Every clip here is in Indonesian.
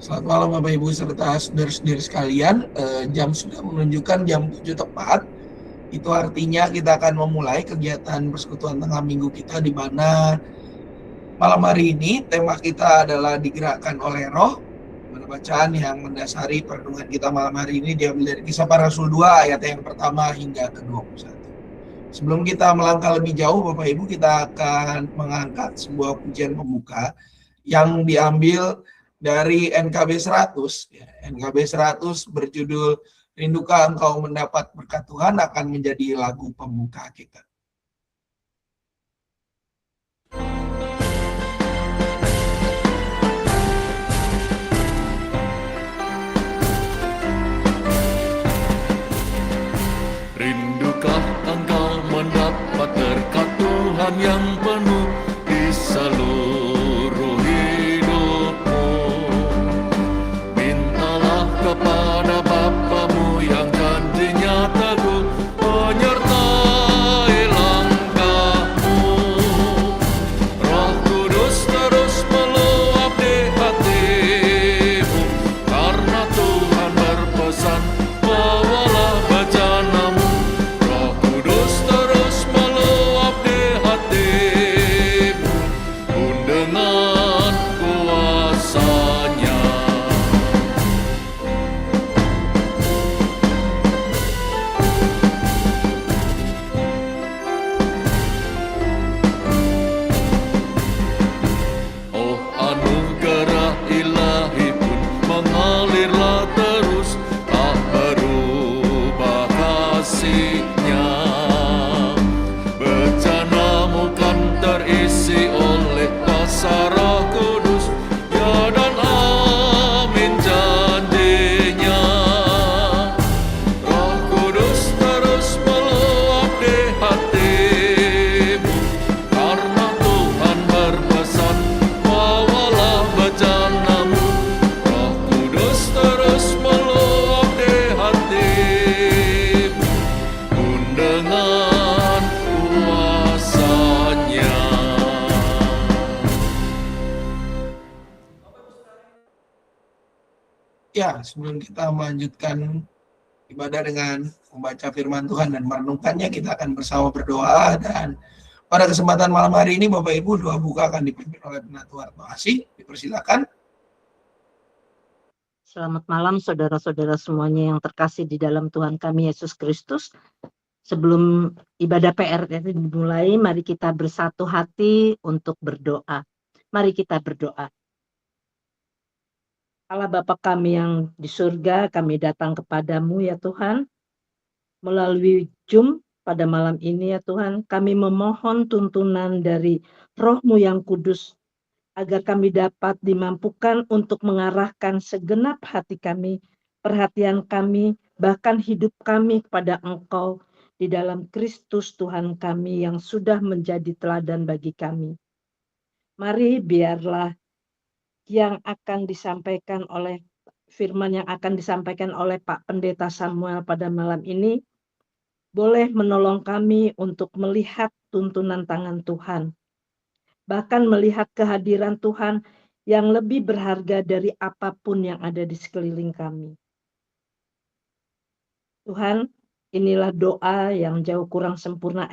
Selamat malam Bapak Ibu serta saudara-saudari sekalian. Jam sudah menunjukkan jam 7 tepat. Itu artinya kita akan memulai kegiatan persekutuan tengah minggu kita, di mana malam hari ini tema kita adalah digerakkan oleh Roh. Mana bacaan yang mendasari perenungan kita malam hari ini diambil dari Kisah Para Rasul 2 ayat yang pertama hingga ke-21. Sebelum kita melangkah lebih jauh Bapak Ibu, kita akan mengangkat sebuah pujian pembuka yang diambil dari NKB 100. NKB 100 berjudul Rindukah Engkau Mendapat Berkat Tuhan, akan menjadi lagu pembuka kita. Rindukah engkau mendapat berkat Tuhan yang penuh di seluruh hidupmu? Mintalah kepada Bapamu yang janjinya teguh, menyertai langkahmu. Roh Kudus terus meluap di hatimu, karena Tuhan berpesan, bawalah bejanamu. Roh Kudus terus meluap di hatimu, pun dengan kuasanya. Oh, anugerah ilahi pun mengalirlah terus, tak berubah kasih-Nya. Bejanamu kan terisi oleh kuasa Roh Kudus, ya dan amin janjinya. Roh Kudus terus meluap di hatimu, karena Tuhan berpesan, bawalah bejanamu. Roh Kudus terus meluap di hatimu, pun dengan kuasanya. Ya, sebelum kita melanjutkan ibadah dengan membaca firman Tuhan dan merenungkannya, kita akan bersama berdoa. Dan pada kesempatan malam hari ini Bapak Ibu, doa buka akan dipimpin oleh Pendeta Warto Asih. Dipersilakan. Selamat malam saudara-saudara semuanya yang terkasih di dalam Tuhan kami Yesus Kristus. Sebelum ibadah PR dimulai, mari kita bersatu hati untuk berdoa. Mari kita berdoa. Allah Bapa kami yang di surga, kami datang kepadamu ya Tuhan. Melalui Zoom pada malam ini ya Tuhan, kami memohon tuntunan dari Roh-Mu yang kudus, agar kami dapat dimampukan untuk mengarahkan segenap hati kami, perhatian kami, bahkan hidup kami kepada Engkau di dalam Kristus Tuhan kami yang sudah menjadi teladan bagi kami. Mari biarlah yang akan disampaikan oleh firman yang akan disampaikan oleh Pak Pendeta Samuel pada malam ini boleh menolong kami untuk melihat tuntunan tangan Tuhan, bahkan melihat kehadiran Tuhan yang lebih berharga dari apapun yang ada di sekeliling kami. Tuhan, inilah doa yang jauh kurang sempurna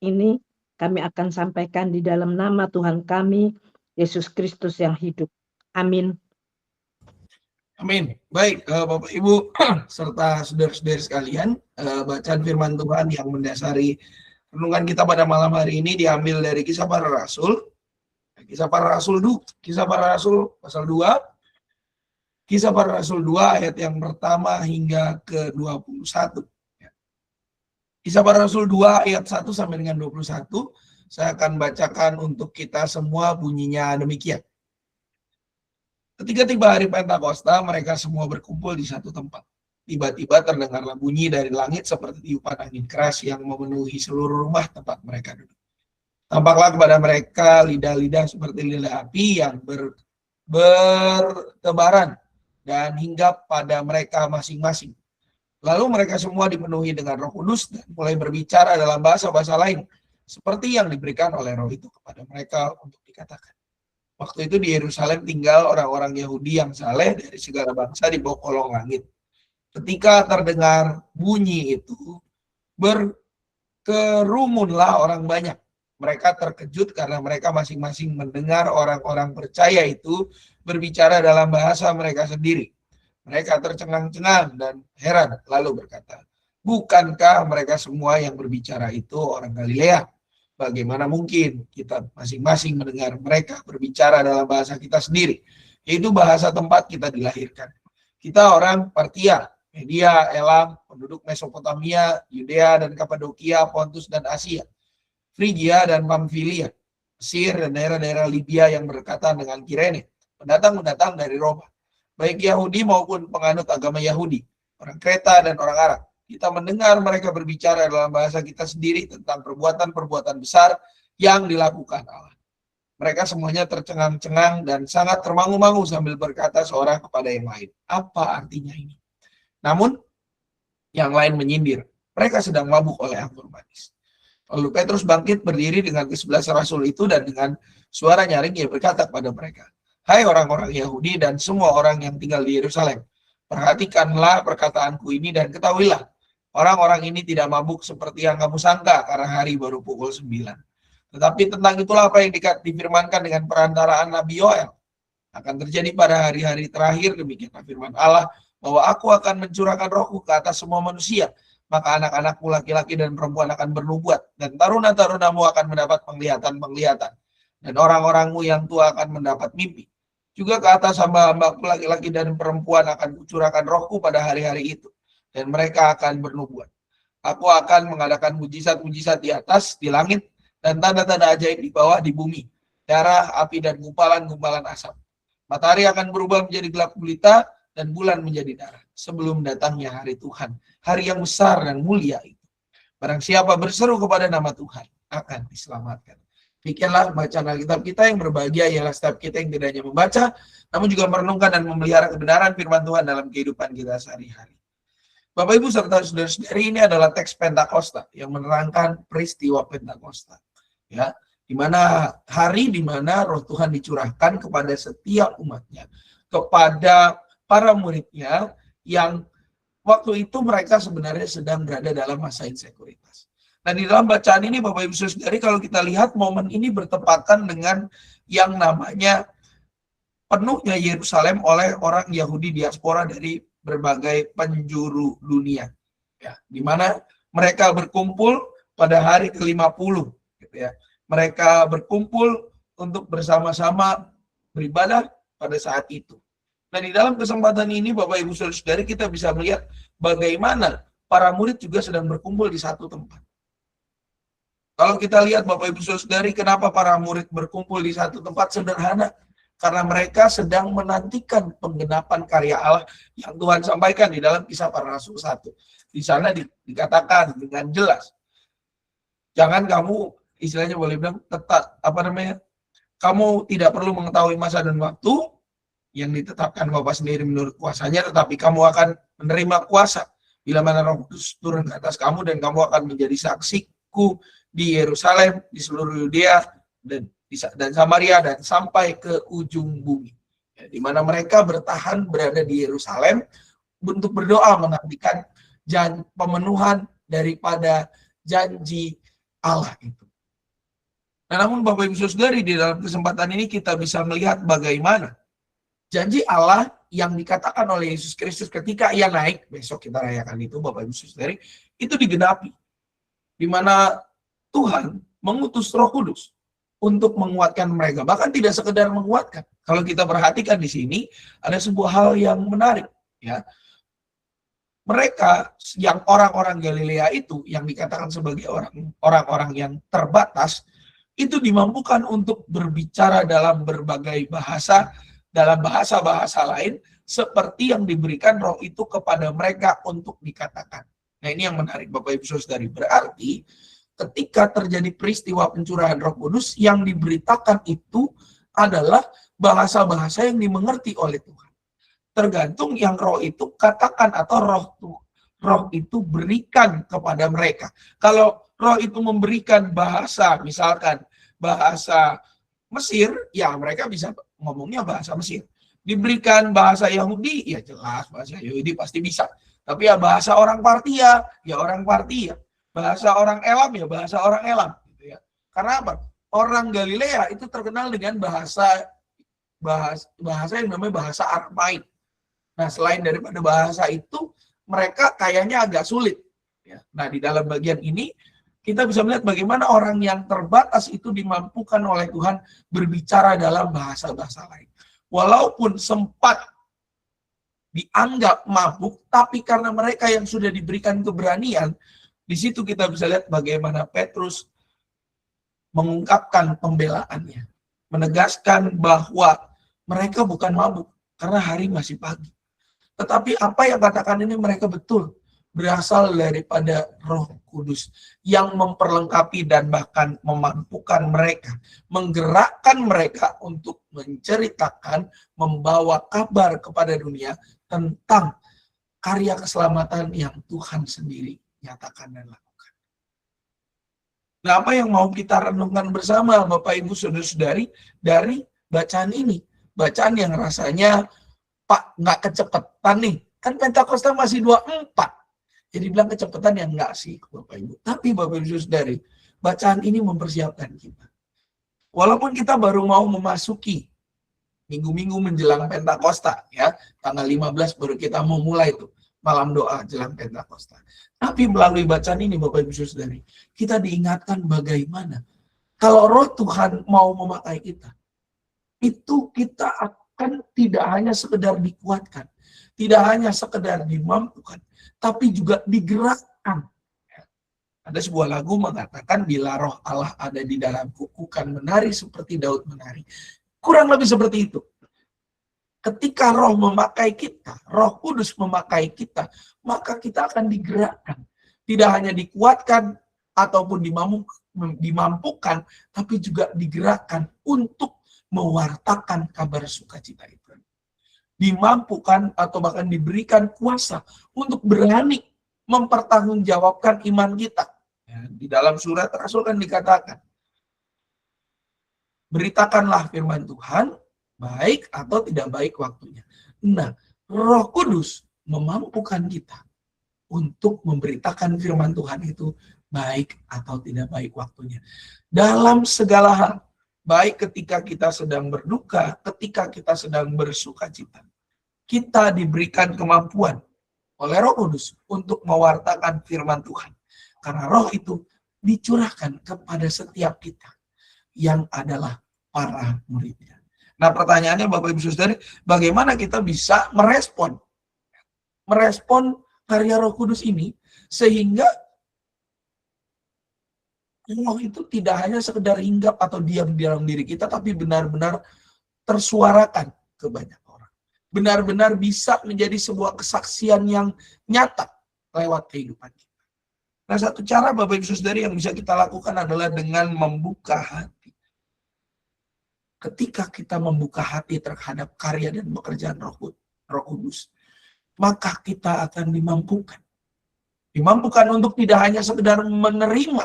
ini kami akan sampaikan di dalam nama Tuhan kami, Yesus Kristus yang hidup. Amin. Amin. Baik, Bapak Ibu serta saudara-saudari sekalian, bacaan firman Tuhan yang mendasari renungan kita pada malam hari ini diambil dari Kisah Para Rasul. Kisah Para Rasul pasal 2. Kisah Para Rasul 2 ayat yang pertama hingga ke-21. Kisah Para Rasul 2 ayat 1 sampai dengan 21. Saya akan bacakan untuk kita semua, bunyinya demikian. Ketika tiba hari Pentakosta, mereka semua berkumpul di satu tempat. Tiba-tiba terdengarlah bunyi dari langit seperti tiupan angin keras yang memenuhi seluruh rumah tempat mereka duduk. Tampaklah kepada mereka lidah-lidah seperti lidah api yang bertebaran dan hinggap pada mereka masing-masing. Lalu mereka semua dipenuhi dengan Roh Kudus dan mulai berbicara dalam bahasa-bahasa lain, seperti yang diberikan oleh Roh itu kepada mereka untuk dikatakan. Waktu itu di Yerusalem tinggal orang-orang Yahudi yang saleh dari segala bangsa di bawah kolong langit. Ketika terdengar bunyi itu, berkerumunlah orang banyak. Mereka terkejut karena mereka masing-masing mendengar orang-orang percaya itu berbicara dalam bahasa mereka sendiri. Mereka tercengang-cengang dan heran, lalu berkata, "Bukankah mereka semua yang berbicara itu orang Galilea? Bagaimana mungkin kita masing-masing mendengar mereka berbicara dalam bahasa kita sendiri, yaitu bahasa tempat kita dilahirkan. Kita orang Partia, Media, Elam, penduduk Mesopotamia, Yudea dan Kapadokia, Pontus dan Asia, Frigia dan Pamfilia, Mesir dan daerah-daerah Libya yang berdekatan dengan Kirene, pendatang-pendatang dari Roma, baik Yahudi maupun penganut agama Yahudi, orang Kreta dan orang Arab. Kita mendengar mereka berbicara dalam bahasa kita sendiri tentang perbuatan-perbuatan besar yang dilakukan Allah." Mereka semuanya tercengang-cengang dan sangat termangu-mangu sambil berkata seorang kepada yang lain, "Apa artinya ini?" Namun, yang lain menyindir, "Mereka sedang mabuk oleh anggur manis." Lalu Petrus bangkit berdiri dengan ke-11 rasul itu dan dengan suara nyaring ia berkata kepada mereka, "Hai orang-orang Yahudi dan semua orang yang tinggal di Yerusalem, perhatikanlah perkataanku ini dan ketahuilah, orang-orang ini tidak mabuk seperti yang kamu sangka karena hari baru pukul 9. Tetapi tentang itulah apa yang difirmankan dengan perantaraan Nabi Yoel. Akan terjadi pada hari-hari terakhir, demikianlah firman Allah, bahwa aku akan mencurahkan rohku ke atas semua manusia. Maka anak-anakmu laki-laki dan perempuan akan bernubuat, dan taruna-tarunamu akan mendapat penglihatan-penglihatan, dan orang-orangmu yang tua akan mendapat mimpi. Juga ke atas hamba-hambaku laki-laki dan perempuan akan kucurahkan rohku pada hari-hari itu, dan mereka akan bernubuat. Aku akan mengadakan mujizat-mujizat di atas, di langit, dan tanda-tanda ajaib di bawah, di bumi, darah, api, dan gumpalan-gumpalan asap. Matahari akan berubah menjadi gelap gulita, dan bulan menjadi darah, sebelum datangnya hari Tuhan, hari yang besar dan mulia itu. Barang siapa berseru kepada nama Tuhan, akan diselamatkan. Demikianlah bacaan Alkitab kita. Yang berbahagia ialah setiap kita yang tidak hanya membaca, namun juga merenungkan dan memelihara kebenaran firman Tuhan dalam kehidupan kita sehari-hari. Bapak Ibu serta saudara-saudari, ini adalah teks Pentakosta yang menerangkan peristiwa Pentakosta, ya, di mana hari di mana Roh Tuhan dicurahkan kepada setiap umatnya, kepada para muridnya yang waktu itu mereka sebenarnya sedang berada dalam masa insekuritas. Nah, di dalam bacaan ini Bapak Ibu saudari, kalau kita lihat momen ini bertepatan dengan yang namanya penuhnya Yerusalem oleh orang Yahudi diaspora dari berbagai penjuru dunia, ya, di mana mereka berkumpul pada hari ke-50, gitu ya. Mereka berkumpul untuk bersama-sama beribadah pada saat itu. Nah, di dalam kesempatan ini Bapak Ibu saudari, kita bisa melihat bagaimana para murid juga sedang berkumpul di satu tempat. Kalau kita lihat Bapak Ibu saudari, kenapa para murid berkumpul di satu tempat? Sederhana, karena mereka sedang menantikan penggenapan karya Allah yang Tuhan sampaikan di dalam Kisah Para Rasul 1. Di sana dikatakan dengan jelas, jangan kamu, istilahnya boleh bilang, kamu tidak perlu mengetahui masa dan waktu yang ditetapkan Bapa sendiri menurut kuasanya, tetapi kamu akan menerima kuasa bila mana Roh Kudus turun ke atas kamu, dan kamu akan menjadi saksiku di Yerusalem, di seluruh Yudea dan Samaria, dan sampai ke ujung bumi. Ya, di mana mereka bertahan berada di Yerusalem untuk berdoa menantikan pemenuhan daripada janji Allah itu. Nah, namun Bapak Ibu saudari, di dalam kesempatan ini kita bisa melihat bagaimana janji Allah yang dikatakan oleh Yesus Kristus ketika ia naik, besok kita rayakan itu Bapak Ibu saudari, itu digenapi. Di mana Tuhan mengutus Roh Kudus untuk menguatkan mereka. Bahkan tidak sekedar menguatkan. Kalau kita perhatikan di sini, ada sebuah hal yang menarik, ya. Mereka yang orang-orang Galilea itu, yang dikatakan sebagai orang-orang yang terbatas, itu dimampukan untuk berbicara dalam berbagai bahasa, dalam bahasa-bahasa lain, seperti yang diberikan Roh itu kepada mereka untuk dikatakan. Nah, ini yang menarik Bapak Ibu saudari. Berarti ketika terjadi peristiwa pencurahan Roh Kudus, yang diberitakan itu adalah bahasa-bahasa yang dimengerti oleh Tuhan. Tergantung yang Roh itu katakan atau Roh itu berikan kepada mereka. Kalau Roh itu memberikan bahasa, misalkan bahasa Mesir, ya mereka bisa ngomongnya bahasa Mesir. Diberikan bahasa Yahudi, ya jelas bahasa Yahudi pasti bisa. Tapi ya bahasa orang Partia, ya orang Partia. Bahasa orang Elam, ya bahasa orang Elam. Gitu ya. Karena apa? Orang Galilea itu terkenal dengan bahasa yang namanya bahasa Aramaik. Nah, selain daripada bahasa itu, mereka kayaknya agak sulit. Ya. Nah, di dalam bagian ini, kita bisa melihat bagaimana orang yang terbatas itu dimampukan oleh Tuhan berbicara dalam bahasa-bahasa lain. Walaupun sempat dianggap mabuk, tapi karena mereka yang sudah diberikan keberanian, di situ kita bisa lihat bagaimana Petrus mengungkapkan pembelaannya. Menegaskan bahwa mereka bukan mabuk, karena hari masih pagi. Tetapi apa yang katakan ini mereka betul berasal daripada Roh Kudus yang memperlengkapi dan bahkan memampukan mereka, menggerakkan mereka untuk menceritakan, membawa kabar kepada dunia tentang karya keselamatan yang Tuhan sendiri nyatakan dan lakukan. Nah, apa yang mau kita renungkan bersama Bapak Ibu Saudara-saudari dari bacaan ini? Bacaan yang rasanya, Pak, nggak kecepatan nih. Kan Pentakosta masih 24. Jadi bilang kecepatan yang enggak sih Bapak Ibu. Tapi Bapak Ibu Saudari, bacaan ini mempersiapkan kita. Walaupun kita baru mau memasuki minggu-minggu menjelang Pentakosta, ya, tanggal 15 baru kita mau mulai itu malam doa jelang Pentakosta. Tapi melalui bacaan ini Bapak Ibu Saudari, kita diingatkan bagaimana kalau Roh Tuhan mau memakai kita, itu kita akan tidak hanya sekedar dikuatkan, tidak hanya sekedar dimampukan, tapi juga digerakkan. Ada sebuah lagu mengatakan, bila roh Allah ada di dalamku, kan menari seperti Daud menari. Kurang lebih seperti itu. Ketika roh memakai kita, Roh Kudus memakai kita, maka kita akan digerakkan. Tidak hanya dikuatkan ataupun dimampukan, tapi juga digerakkan untuk mewartakan kabar sukacita itu. Dimampukan atau bahkan diberikan kuasa untuk berani mempertanggungjawabkan iman kita. Ya, di dalam surat Rasul kan dikatakan, beritakanlah firman Tuhan, baik atau tidak baik waktunya. Nah, Roh Kudus memampukan kita untuk memberitakan firman Tuhan itu baik atau tidak baik waktunya. Dalam segala hal, baik ketika kita sedang berduka, ketika kita sedang bersukacita, kita diberikan kemampuan oleh Roh Kudus untuk mewartakan firman Tuhan. Karena roh itu dicurahkan kepada setiap kita yang adalah para muridnya. Nah, pertanyaannya Bapak Ibu Saudari, bagaimana kita bisa merespon karya Roh Kudus ini sehingga roh itu tidak hanya sekedar hinggap atau diam di dalam diri kita, tapi benar-benar tersuarakan ke banyak orang. Benar-benar bisa menjadi sebuah kesaksian yang nyata lewat kehidupan kita. Nah, satu cara Bapak Ibu Saudari yang bisa kita lakukan adalah dengan membuka hati. Ketika kita membuka hati terhadap karya dan pekerjaan Roh Kudus, maka kita akan dimampukan. Dimampukan untuk tidak hanya sekedar menerima,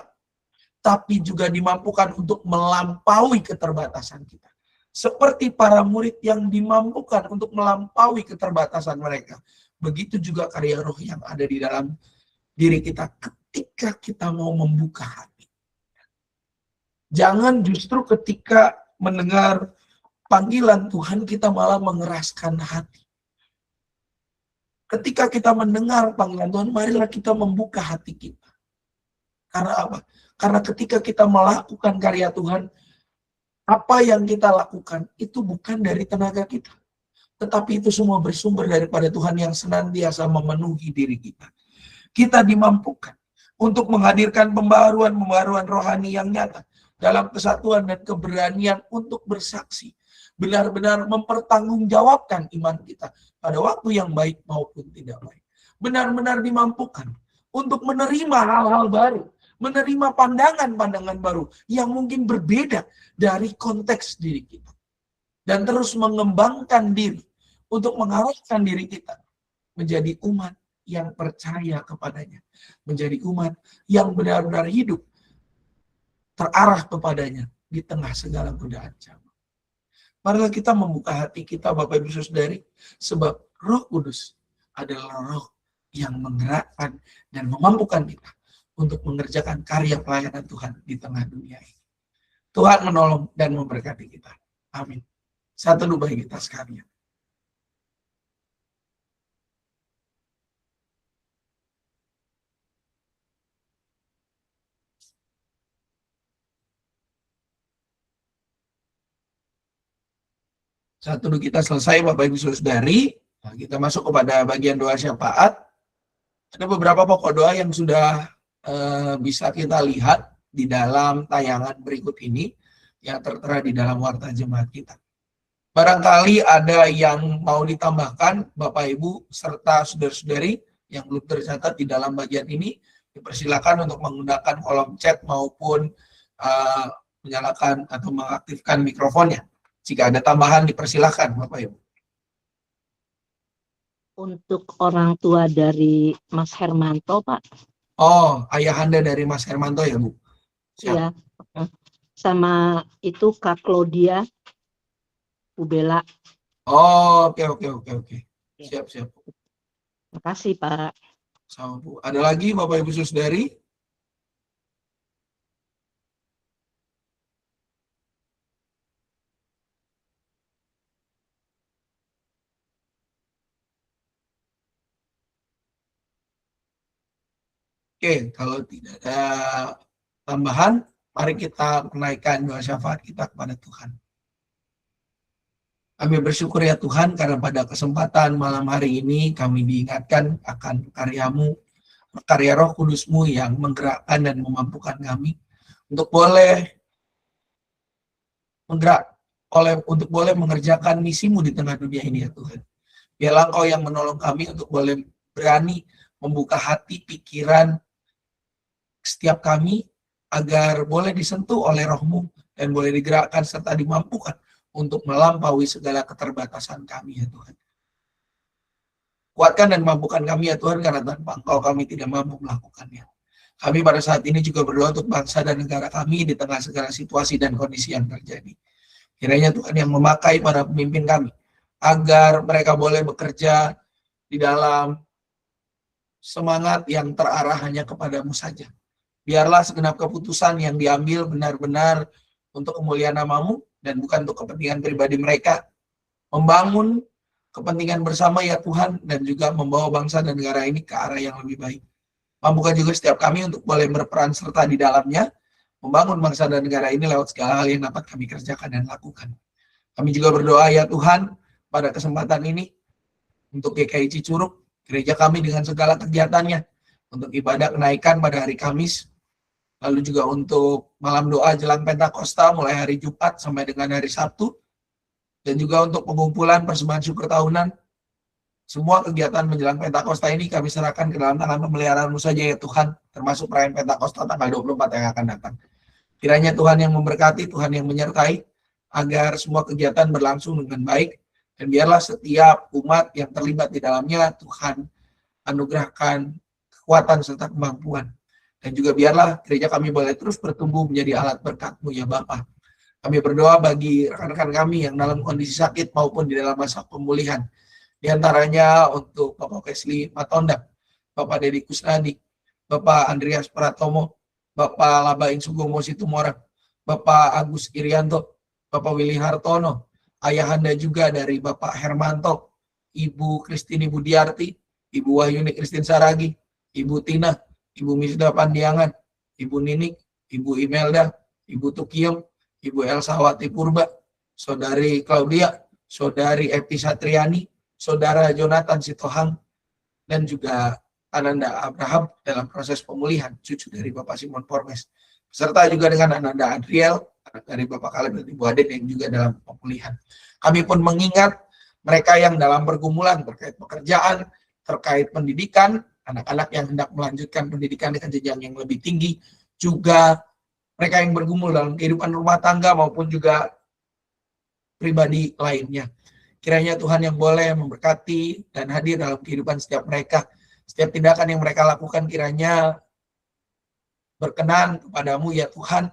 tapi juga dimampukan untuk melampaui keterbatasan kita. Seperti para murid yang dimampukan untuk melampaui keterbatasan mereka. Begitu juga karya roh yang ada di dalam diri kita ketika kita mau membuka hati. Jangan justru ketika mendengar panggilan Tuhan kita malah mengeraskan hati. Ketika kita mendengar panggilan Tuhan, marilah kita membuka hati kita. Karena apa? Karena ketika kita melakukan karya Tuhan, apa yang kita lakukan itu bukan dari tenaga kita. Tetapi itu semua bersumber daripada Tuhan yang senantiasa memenuhi diri kita. Kita dimampukan untuk menghadirkan pembaharuan rohani yang nyata dalam kesatuan dan keberanian untuk bersaksi. Benar-benar mempertanggungjawabkan iman kita pada waktu yang baik maupun tidak baik. Benar-benar dimampukan untuk menerima hal-hal baru, menerima pandangan-pandangan baru yang mungkin berbeda dari konteks diri kita. Dan terus mengembangkan diri untuk mengarahkan diri kita menjadi umat yang percaya kepadanya. Menjadi umat yang benar-benar hidup terarah kepadanya di tengah segala godaan zaman. Marilah kita membuka hati kita, Bapak Ibu Saudari, sebab Roh Kudus adalah roh yang menggerakkan dan memampukan kita untuk mengerjakan karya pelayanan Tuhan di tengah dunia ini. Tuhan menolong dan memberkati kita. Amin. Satu teduh bagi kita sekalian. Saat teduh kita selesai, Bapak Ibu Saudari, kita masuk kepada bagian doa syafaat. Ada beberapa pokok doa yang sudah bisa kita lihat di dalam tayangan berikut ini yang tertera di dalam warta jemaat kita. Barangkali ada yang mau ditambahkan, Bapak Ibu serta saudara-saudari yang belum tercatat di dalam bagian ini, dipersilakan untuk menggunakan kolom chat maupun menyalakan atau mengaktifkan mikrofonnya. Jika ada tambahan, dipersilakan, Bapak Ibu. Untuk orang tua dari Mas Hermanto, Pak. Oh, ayahanda dari Mas Hermanto ya, Bu? Siap. Iya. Sama itu Kak Claudia, Bu Bella. Oh, oke. Siap. Terima kasih, Pak. Sama, Bu. Ada lagi, Bapak Ibu Saudari? Oke, kalau tidak ada tambahan, mari kita menaikkan doa syafaat kita kepada Tuhan. Kami bersyukur ya Tuhan, karena pada kesempatan malam hari ini kami diingatkan akan karya-Mu, karya Roh Kudus-Mu yang menggerakkan dan memampukan kami untuk boleh mengerjakan misi-Mu di tengah dunia ini ya Tuhan. Biarlah Engkau yang menolong kami untuk boleh berani membuka hati, pikiran setiap kami agar boleh disentuh oleh Roh-Mu dan boleh digerakkan serta dimampukan untuk melampaui segala keterbatasan kami ya Tuhan. Kuatkan dan mampukan kami ya Tuhan, karena tanpa Engkau kami tidak mampu melakukannya. Kami pada saat ini juga berdoa untuk bangsa dan negara kami di tengah segala situasi dan kondisi yang terjadi. Kiranya Tuhan yang memakai para pemimpin kami agar mereka boleh bekerja di dalam semangat yang terarah hanya kepada-Mu saja. Biarlah segenap keputusan yang diambil benar-benar untuk kemuliaan nama-Mu dan bukan untuk kepentingan pribadi mereka. Membangun kepentingan bersama ya Tuhan dan juga membawa bangsa dan negara ini ke arah yang lebih baik. Mampukan juga setiap kami untuk boleh berperan serta di dalamnya, membangun bangsa dan negara ini lewat segala hal yang dapat kami kerjakan dan lakukan. Kami juga berdoa ya Tuhan pada kesempatan ini untuk GKI Cicurug, gereja kami dengan segala kegiatannya, untuk ibadah kenaikan pada hari Kamis, lalu juga untuk malam doa jelang Pentakosta mulai hari Jumat sampai dengan hari Sabtu, dan juga untuk pengumpulan persembahan syukur tahunan. Semua kegiatan menjelang Pentakosta ini kami serahkan ke dalam tangan pemeliharaan-Mu saja ya Tuhan, termasuk perayaan Pentakosta tanggal 24 yang akan datang. Kiranya Tuhan yang memberkati, Tuhan yang menyertai, agar semua kegiatan berlangsung dengan baik, dan biarlah setiap umat yang terlibat di dalamnya Tuhan anugerahkan kekuatan serta kemampuan. Dan juga biarlah gereja kami boleh terus bertumbuh menjadi alat berkat-Mu ya Bapa. Kami berdoa bagi rekan-rekan kami yang dalam kondisi sakit maupun di dalam masa pemulihan. Di antaranya untuk Bapak Wesley Matonda, Bapak Dedi Kusnadi, Bapak Andreas Pratomo, Bapak Labain Sugomo Situmorang, Bapak Agus Irianto, Bapak Willy Hartono, ayahanda juga dari Bapak Hermanto, Ibu Kristini Budiarti, Ibu Wahyuni Kristin Saragi, Ibu Tina, Ibu Misda Pandiangan, Ibu Ninik, Ibu Imelda, Ibu Tukiyem, Ibu Elsawati Purba, Saudari Claudia, Saudari Epi Satriani, Saudara Jonathan Sitohang, dan juga Ananda Abraham dalam proses pemulihan, cucu dari Bapak Simon Pormes. Serta juga dengan Ananda Adriel, anak dari Bapak Kaleb dan Ibu Aden yang juga dalam pemulihan. Kami pun mengingat mereka yang dalam pergumulan terkait pekerjaan, terkait pendidikan, anak-anak yang hendak melanjutkan pendidikan dengan jenjang yang lebih tinggi, juga mereka yang bergumul dalam kehidupan rumah tangga maupun juga pribadi lainnya. Kiranya Tuhan yang boleh memberkati dan hadir dalam kehidupan setiap mereka. Setiap tindakan yang mereka lakukan kiranya berkenan kepada-Mu ya Tuhan.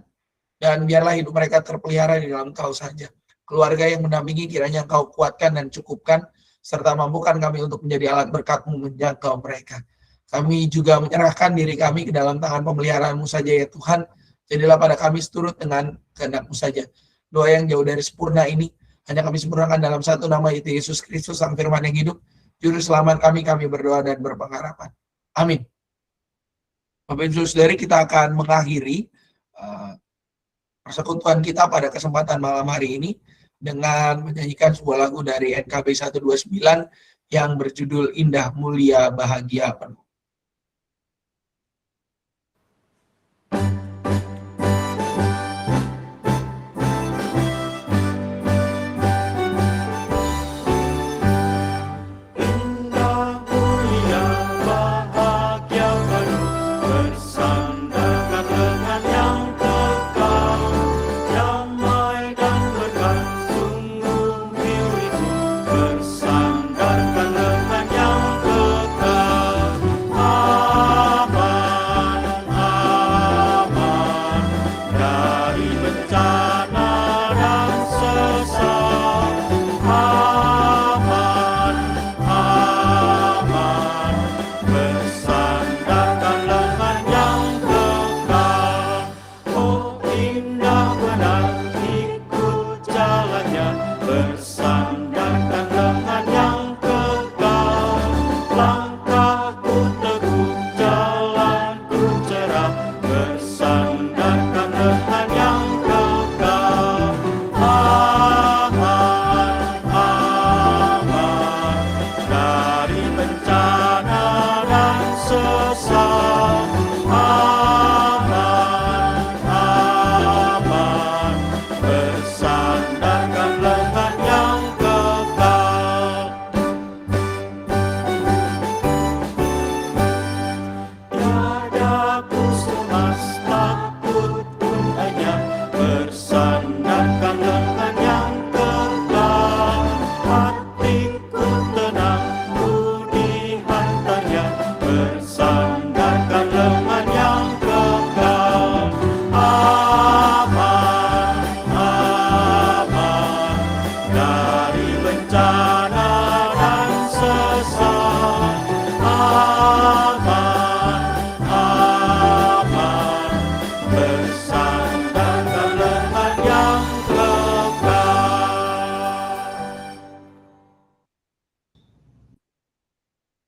dan biarlah hidup mereka terpelihara di dalam Kau saja. Keluarga yang mendampingi kiranya Engkau kuatkan dan cukupkan, serta mampukan kami untuk menjadi alat berkat-Mu menjangkau mereka. Kami juga menyerahkan diri kami ke dalam tangan pemeliharaan-Mu saja ya Tuhan. Jadilah pada kami seturut dengan kehendak-Mu saja. Doa yang jauh dari sempurna ini hanya kami sempurnakan dalam satu nama, yaitu Yesus Kristus, Sang Firman yang hidup, Juru Selamat kami berdoa dan berpengharapan. Amin. Bapak Ibu Saudari, kita akan mengakhiri persekutuan kita pada kesempatan malam hari ini dengan menyanyikan sebuah lagu dari NKB 129 yang berjudul Indah Mulia Bahagia Penuh.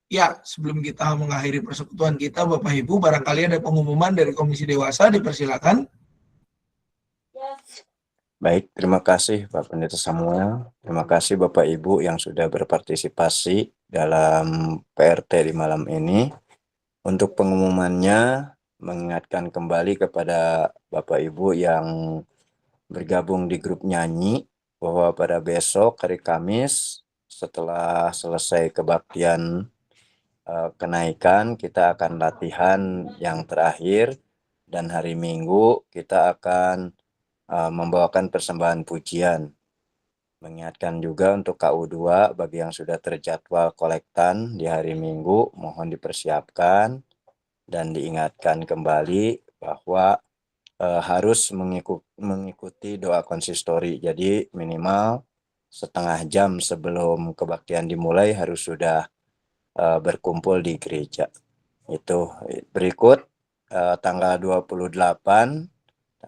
Ya, sebelum kita mengakhiri persekutuan kita, Bapak Ibu, barangkali ada pengumuman dari Komisi Dewasa, dipersilakan. Baik, terima kasih Pak Pendeta Samuel. Terima kasih Bapak Ibu yang sudah berpartisipasi dalam PRT di malam ini. Untuk pengumumannya, mengingatkan kembali kepada Bapak Ibu yang bergabung di grup nyanyi, bahwa pada besok hari Kamis, setelah selesai kebaktian kenaikan, kita akan latihan yang terakhir, dan hari Minggu kita akan membawakan persembahan pujian. Mengingatkan juga untuk KU2 bagi yang sudah terjadwal kolektan di hari Minggu, mohon dipersiapkan dan diingatkan kembali bahwa harus mengikuti doa konsistori. Jadi minimal setengah jam sebelum kebaktian dimulai harus sudah berkumpul di gereja. Itu berikut tanggal 28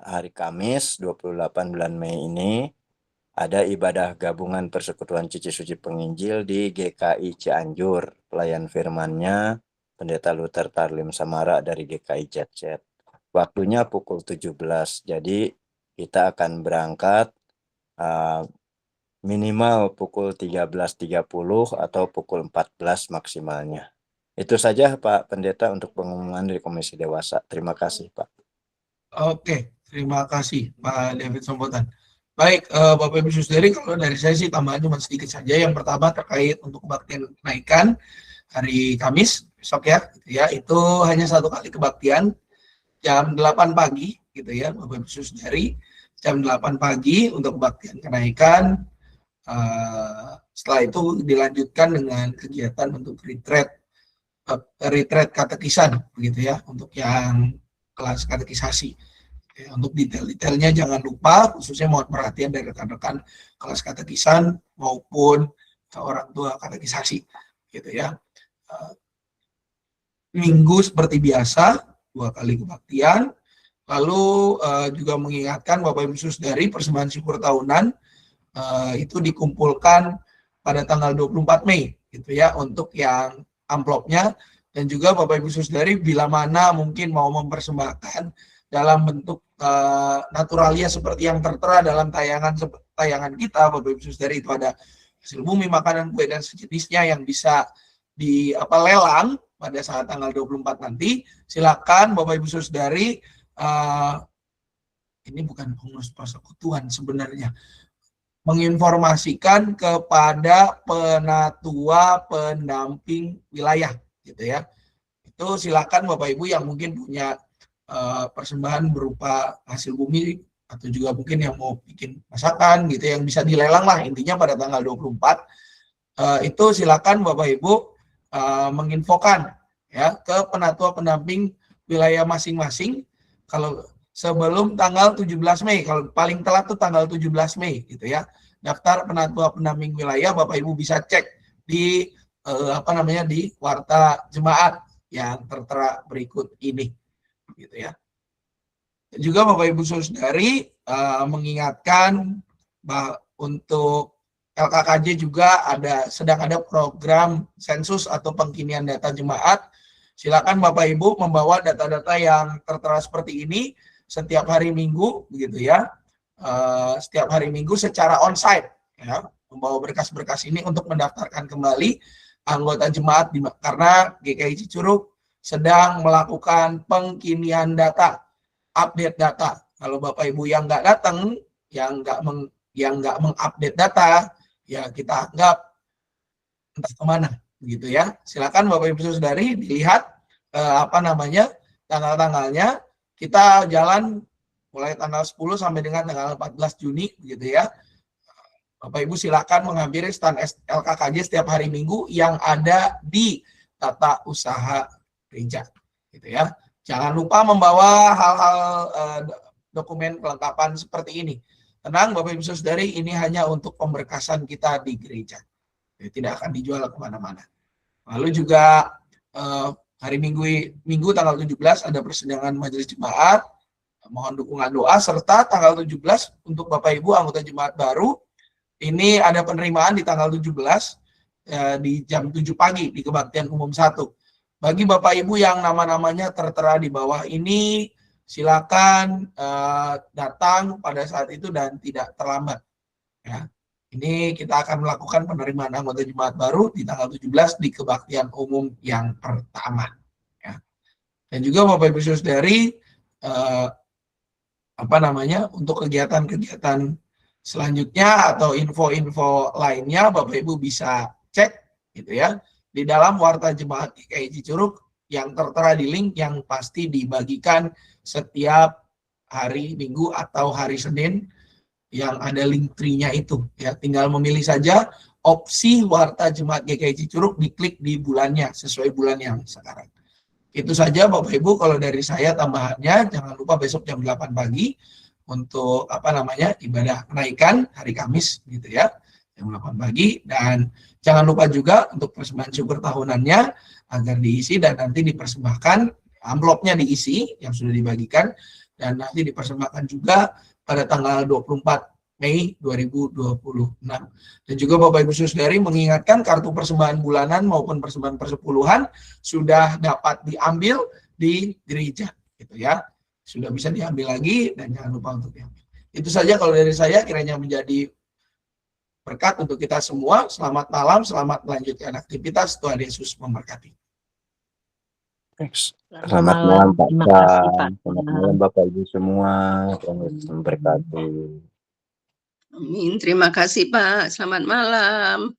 hari Kamis 28 bulan Mei ini ada ibadah gabungan Persekutuan Cici Suci Penginjil di GKI Cianjur. Pelayan firmannya Pendeta Luther Tarlim Samara dari GKI Jetset. Waktunya pukul 17. Jadi kita akan berangkat minimal pukul 13.30 atau pukul 14 maksimalnya. Itu saja Pak Pendeta untuk pengumuman dari Komisi Dewasa. Terima kasih Pak. Oke, terima kasih Pak David Sombotan. Baik, Bapak Ibu Saudari, kalau dari saya sih tambahan cuma sedikit saja. Yang pertama terkait untuk kebaktian kenaikan hari Kamis besok ya, itu hanya satu kali kebaktian jam 8 pagi gitu ya, Bapak Ibu Saudari. Jam 8 pagi untuk kebaktian kenaikan. Setelah itu dilanjutkan dengan kegiatan untuk retreat katekisan begitu ya, untuk yang kelas katekisasi. Ya, untuk detail-detailnya jangan lupa, khususnya mohon perhatian dari rekan-rekan kelas katekisan maupun orang tua katekisasi, gitu ya. Minggu seperti biasa, 2 kali kebaktian, lalu juga mengingatkan Bapak Ibu Saudari persembahan syukur tahunan itu dikumpulkan pada tanggal 24 Mei, gitu ya, untuk yang amplopnya, dan juga Bapak Ibu Saudari bila mana mungkin mau mempersembahkan dalam bentuk naturalia seperti yang tertera dalam tayangan kita, Bapak Ibu Saudari, itu ada hasil bumi, makanan, kue, dan sejenisnya yang bisa lelang pada saat tanggal 24 nanti. Silakan Bapak Ibu Saudari, ini bukan pengurus persekutuan sebenarnya, menginformasikan kepada penatua pendamping wilayah, gitu ya. Itu silakan Bapak Ibu yang mungkin punya persembahan berupa hasil bumi atau juga mungkin yang mau bikin masakan gitu yang bisa dilelang lah intinya pada tanggal 24 itu silakan Bapak Ibu menginfokan ya ke penatua pendamping wilayah masing-masing kalau sebelum tanggal 17 Mei, kalau paling telat tuh tanggal 17 Mei gitu ya. Daftar penatua pendamping wilayah Bapak Ibu bisa cek di di warta jemaat yang tertera berikut ini gitu ya. Juga Bapak Ibu Saudari mengingatkan bahwa untuk LKKJ juga sedang ada program sensus atau pengkinian data jemaat. Silakan Bapak Ibu membawa data-data yang tertera seperti ini setiap hari Minggu begitu ya. Setiap hari Minggu secara onsite ya, membawa berkas-berkas ini untuk mendaftarkan kembali anggota jemaat karena GKI Cicurug sedang melakukan pengkinian data, update data. Kalau Bapak Ibu yang nggak datang, yang nggak mengupdate data, ya kita anggap entah kemana, gitu ya. Silakan Bapak Ibu Saudari dilihat tanggal-tanggalnya. Kita jalan mulai tanggal 10 sampai dengan tanggal 14 Juni, gitu ya. Bapak Ibu silakan menghampiri stand LKKJ setiap hari Minggu yang ada di tata usaha gereja, gitu ya. Jangan lupa membawa hal-hal dokumen kelengkapan seperti ini. Tenang Bapak Ibu Saudari, ini hanya untuk pemberkasan kita di gereja. Jadi, tidak akan dijual kemana-mana. Lalu juga hari Minggu tanggal 17 ada persidangan majelis jemaat. Mohon dukungan doa serta tanggal 17 untuk Bapak Ibu anggota jemaat baru. Ini ada penerimaan di tanggal 17 di jam 7 pagi di Kebaktian Umum 1. Bagi Bapak Ibu yang nama-namanya tertera di bawah ini, silakan datang pada saat itu dan tidak terlambat. Ya. Ini kita akan melakukan penerimaan anggota jemaat baru di tanggal 17 di Kebaktian Umum yang pertama. Ya. Dan juga Bapak Ibu Saudari, untuk kegiatan-kegiatan selanjutnya atau info-info lainnya Bapak Ibu bisa cek gitu ya di dalam warta jemaat GKI Cicurug yang tertera di link yang pasti dibagikan setiap hari Minggu atau hari Senin yang ada link tree-nya itu ya. Tinggal memilih saja opsi warta jemaat GKI Cicurug, diklik di bulannya sesuai bulan yang sekarang. Itu saja Bapak Ibu kalau dari saya tambahannya. Jangan lupa besok jam 8 pagi untuk ibadah kenaikan hari Kamis gitu ya. Jam 8 pagi, dan jangan lupa juga untuk persembahan syukur tahunannya agar diisi dan nanti dipersembahkan, amplopnya diisi yang sudah dibagikan dan nanti dipersembahkan juga pada tanggal 24 Mei 2026. Dan juga Bapak Ibu Saudari mengingatkan kartu persembahan bulanan maupun persembahan persepuluhan sudah dapat diambil di gereja gitu ya. Sudah bisa diambil lagi dan jangan lupa untuk diambil. Itu saja kalau dari saya, kiranya menjadi berkat untuk kita semua. Selamat malam, selamat melanjutkan aktivitas. Tuhan Yesus memberkati. Selamat malam Pak. Terima kasih Pak. Selamat malam Bapak Ibu semua. Tuhan Yesus memberkati. Amin. Terima kasih Pak. Selamat malam.